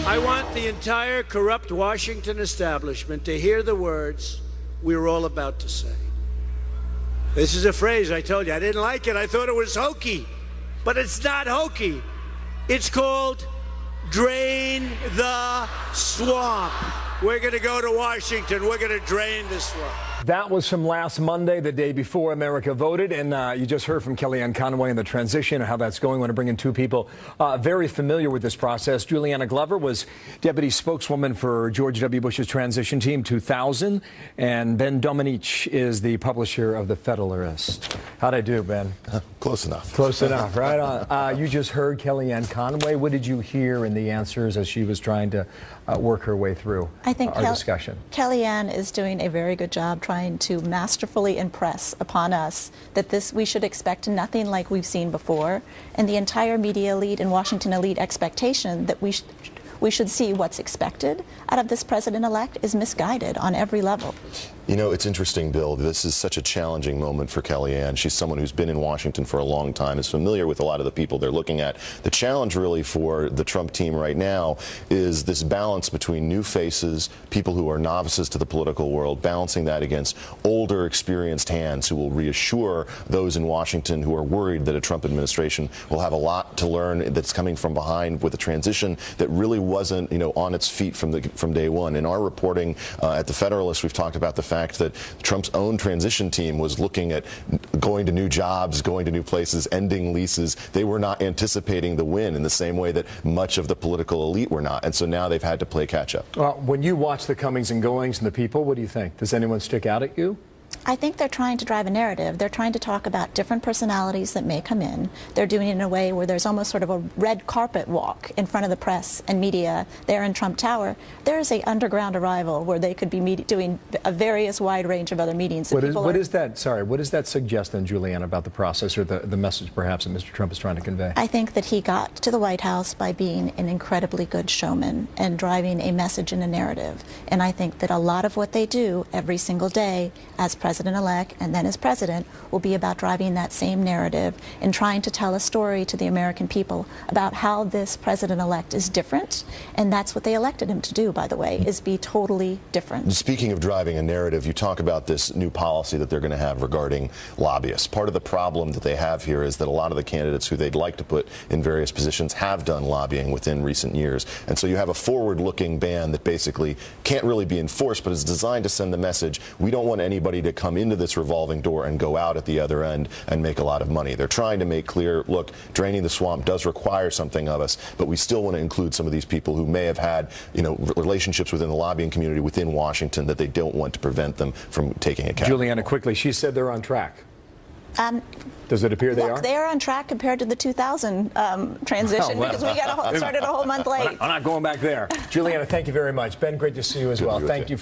I want the entire corrupt Washington establishment to hear the words we were all about to say. This is a phrase I told you. I didn't like it. I thought it was hokey. But it's not hokey. It's called drain the swamp. We're going to go to Washington. We're going to drain the swamp. That was from last Monday, the day before America voted, and you just heard from Kellyanne Conway and the transition and how that's going. I want to bring in two people very familiar with this process. Juliana Glover was deputy spokeswoman for George W. Bush's transition team 2000, and Ben Domenech is the publisher of the Federalist. How'd I do, Ben? Close enough. Close enough, right on. You just heard Kellyanne Conway. What did you hear in the answers as she was trying to work her way through our discussion? Kellyanne is doing a very good job trying to masterfully impress upon us that we should expect nothing like we've seen before, and the entire media elite and Washington elite expectation that we should see what's expected out of this president-elect is misguided on every level. You know, it's interesting, Bill. This is such a challenging moment for Kellyanne. She's someone who's been in Washington for a long time, is familiar with a lot of the people they're looking at. The challenge really for the Trump team right now is this balance between new faces, people who are novices to the political world, balancing that against older, experienced hands who will reassure those in Washington who are worried that a Trump administration will have a lot to learn that's coming from behind with a transition that really wasn't, on its feet from day one. In our reporting at the Federalist, we've talked about the fact that Trump's own transition team was looking at going to new jobs, going to new places, ending leases. They were not anticipating the win in the same way that much of the political elite were not. And so now they've had to play catch up. Well, when you watch the comings and goings and the people, what do you think? Does anyone stick out at you? I think they're trying to drive a narrative. They're trying to talk about different personalities that may come in. They're doing it in a way where there's almost sort of a red carpet walk in front of the press and media there in Trump Tower. There is an underground arrival where they could be doing a various wide range of other meetings. What does that suggest then, Julianne, about the process or the message perhaps that Mr. Trump is trying to convey? I think that he got to the White House by being an incredibly good showman and driving a message and a narrative. And I think that a lot of what they do every single day as president-elect and then as president will be about driving that same narrative and trying to tell a story to the American people about how this president-elect is different. And that's what they elected him to do, by the way, is be totally different. Speaking of driving a narrative, you talk about this new policy that they're going to have regarding lobbyists. Part of the problem that they have here is that a lot of the candidates who they'd like to put in various positions have done lobbying within recent years. And so you have a forward-looking ban that basically can't really be enforced, but is designed to send the message, we don't want anybody to come into this revolving door and go out at the other end and make a lot of money. They're trying to make clear, look, draining the swamp does require something of us, but we still want to include some of these people who may have had, relationships within the lobbying community within Washington that they don't want to prevent them from taking a cap. Juliana, quickly, she said they're on track. Does it appear they are? They are on track compared to the 2000 transition because we got started a whole month late. I'm not going back there. Juliana, thank you very much. Ben, great to see you as well. Thank you for